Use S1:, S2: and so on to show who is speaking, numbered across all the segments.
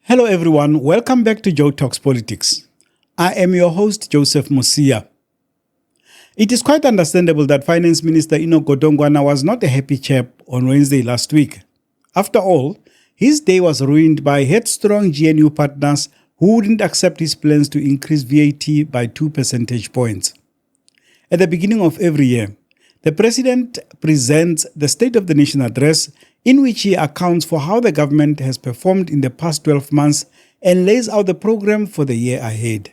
S1: Hello everyone, welcome back to Joe Talks Politics. I am your host, Joseph Musia. It is quite understandable that Finance Minister Enoch Godongwana was not a happy chap on Wednesday last week. After all, his day was ruined by headstrong GNU partners who wouldn't accept his plans to increase VAT by 2 percentage points. At the beginning of every year, the President presents the State of the Nation address in which he accounts for how the government has performed in the past 12 months and lays out the program for the year ahead.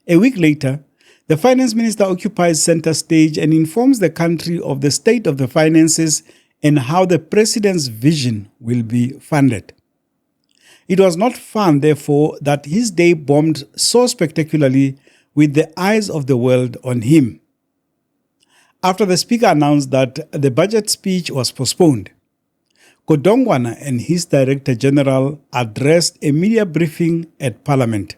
S1: A week later, the Finance Minister occupies center stage and informs the country of the state of the finances and how the President's vision will be funded. It was not fun, therefore, that his day bombed so spectacularly with the eyes of the world on him. After the Speaker announced that the budget speech was postponed, Godongwana and his Director General addressed a media briefing at Parliament.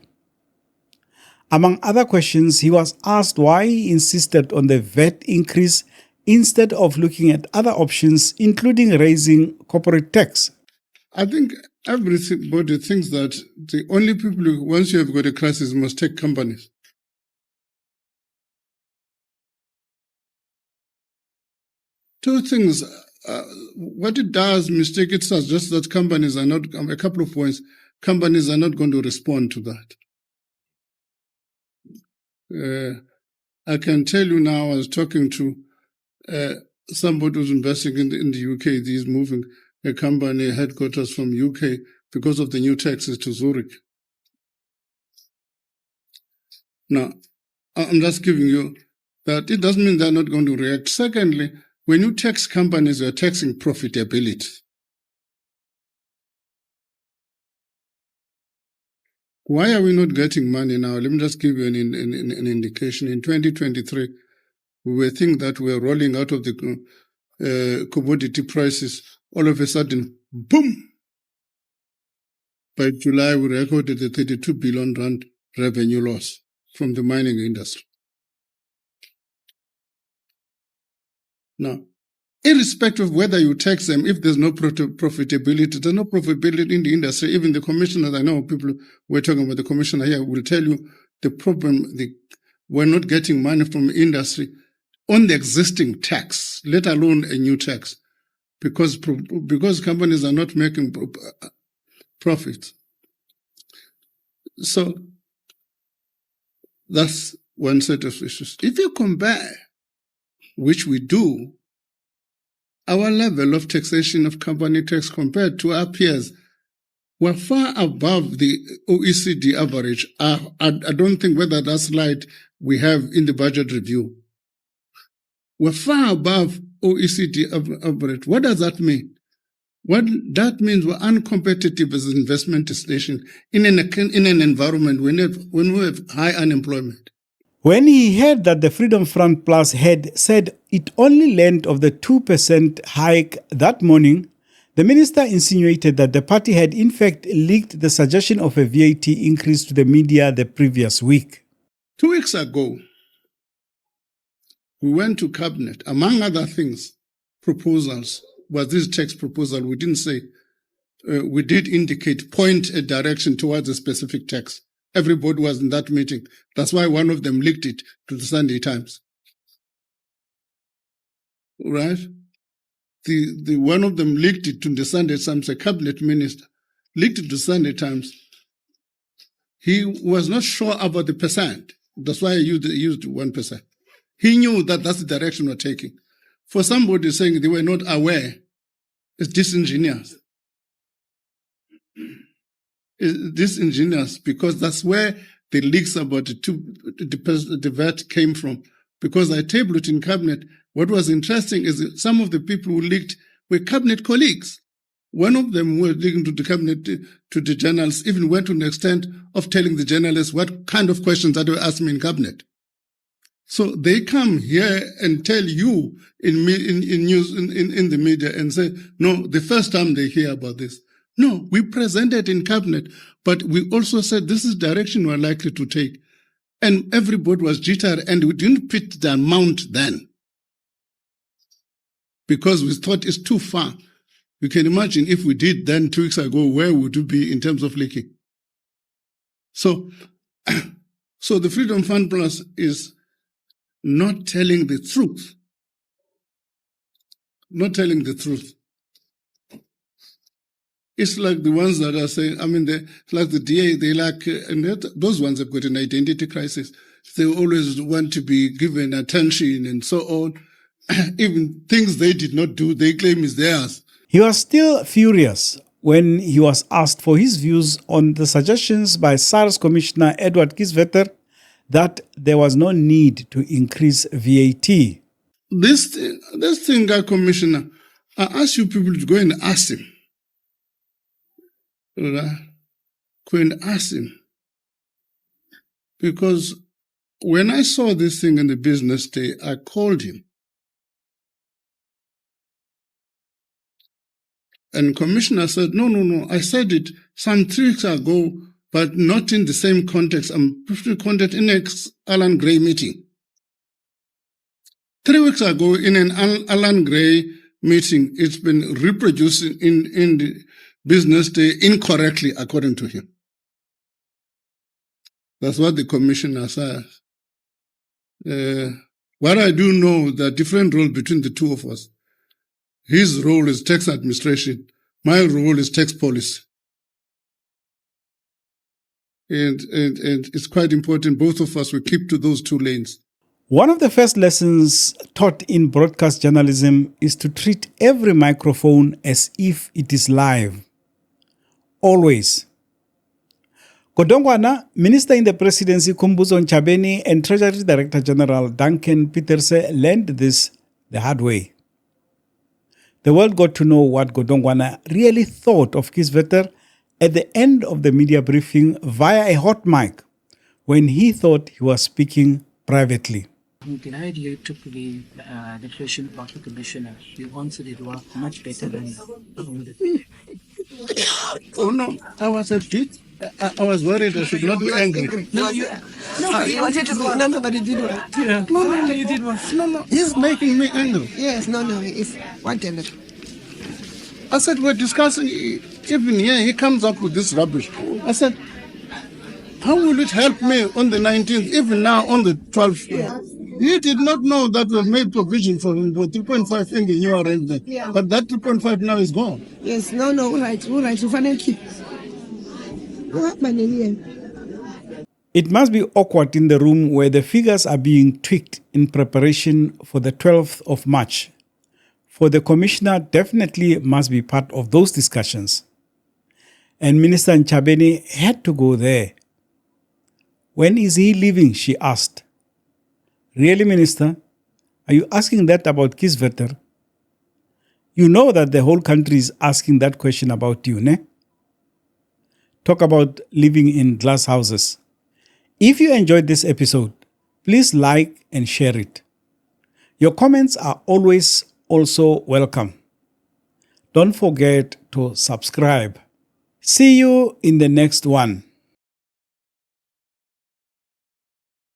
S1: Among other questions, he was asked why he insisted on the VAT increase instead of looking at other options, including raising corporate tax.
S2: I think everybody thinks that the only people who, once you have got a crisis, must take companies. Two things. What it does, mistake, it suggests that companies are not, a couple of points, companies are not going to respond to that. I can tell you now, I was talking to somebody who's investing in the UK. He's moving a company headquarters from UK because of the new taxes to Zurich. Now, I'm just giving you that it doesn't mean they're not going to react. Secondly, when you tax companies, you're taxing profitability. Why are we not getting money now? Let me just give you an indication. In 2023, we think that we're rolling out of the commodity prices. All of a sudden, boom! By July, we recorded a 32 billion rand revenue loss from the mining industry. Now, irrespective of whether you tax them, if there's no profitability, there's no profitability in the industry. Even the commissioners, I know people we're talking about the commissioner here, will tell you the problem, we're not getting money from industry on the existing tax, let alone a new tax, because companies are not making profits. So that's one set of issues. If you compare, which we do, our level of taxation of company tax compared to our peers, we're far above the OECD average. I don't think whether that slide we have in the budget review. We're far above OECD average. What does that mean? What that means, we're uncompetitive as an investment destination in an environment when we have high unemployment.
S1: When he heard that the Freedom Front Plus had said it only learned of the 2% hike that morning, the minister insinuated that the party had in fact leaked the suggestion of a VAT increase to the media the previous week.
S2: 2 weeks ago, we went to Cabinet, among other things, proposals. Was this tax proposal? We didn't say, we did indicate, point a direction towards a specific tax. Everybody was in that meeting. That's why one of them leaked it to the Sunday Times. Right? The one of them leaked it to the Sunday Times, a cabinet minister, leaked it to the Sunday Times. He was not sure about the percent. That's why he used 1%. He knew that that's the direction we're taking. For somebody saying they were not aware, it's disingenuous. Disingenuous, because that's where the leaks about the VAT came from. Because I tabled it in Cabinet. What was interesting is that some of the people who leaked were Cabinet colleagues. One of them who was leaking to the Cabinet, to the journalists, even went to an extent of telling the journalists what kind of questions that were asked me in Cabinet. So they come here and tell you in news in the media and say, no, the first time they hear about this. No, we presented in Cabinet, but we also said this is direction we're likely to take. And everybody was jittery, and we didn't put the amount then because we thought it's too far. You can imagine if we did then 2 weeks ago, where would we be in terms of leaking? So, so the Freedom Fund Plus is not telling the truth. Not telling the truth. It's like the ones that are saying, like the DA, those ones have got an identity crisis. They always want to be given attention and so on. Even things they did not do, they claim is theirs.
S1: He was still furious when he was asked for his views on the suggestions by Sars Commissioner Edward Kisvetter that there was no need to increase VAT.
S2: This thing, Commissioner, I ask you people to go and ask him. Go and ask him. Because when I saw this thing in the business day, I called him. And Commissioner said, no, I said it some 3 weeks ago, but not in the same context. I'm context in an Alan Gray meeting. 3 weeks ago, in an Alan Gray meeting, it's been reproduced in the business day incorrectly, according to him. That's what the Commissioner says. What I do know, there are different roles between the two of us. His role is tax administration. My role is tax policy. And it's quite important both of us will keep to those two lanes.
S1: One of the first lessons taught in broadcast journalism is to treat every microphone as if it is live. Always. Godongwana, Minister in the Presidency Khumbudzo Ntshabeni, and Treasury Director General Duncan Pieterse learned this the hard way. The world got to know what Godongwana really thought of Kisvetter at the end of the media briefing via a hot mic when he thought he was speaking privately.
S3: I'm glad you took the question about the commissioner. You answered it much better than
S2: Oh no, I was a bit. I was worried I should not be angry.
S3: No, you wanted to go. No, but you did what? Yeah.
S2: No, you did what? No, he's making me angry.
S3: Yes, it's what tell it.
S2: I said, we're discussing, even here, he comes up with this rubbish. I said, how will it help me on the 19th, even now on the 12th? Yeah. He did not know that we made provision for 3.5 in the new arrangement. Yeah. But that 3.5 now is gone.
S3: Yes, all right, you finally keep.
S1: It must be awkward in the room where the figures are being tweaked in preparation for the 12th of March. For the Commissioner definitely must be part of those discussions. And Minister Ntshabeni had to go there. When is he leaving, she asked. Really, Minister? Are you asking that about Kisvetter? You know that the whole country is asking that question about you, ne? Talk about living in glass houses. If you enjoyed this episode, please like and share it. Your comments are always also welcome. Don't forget to subscribe. See you in the next one.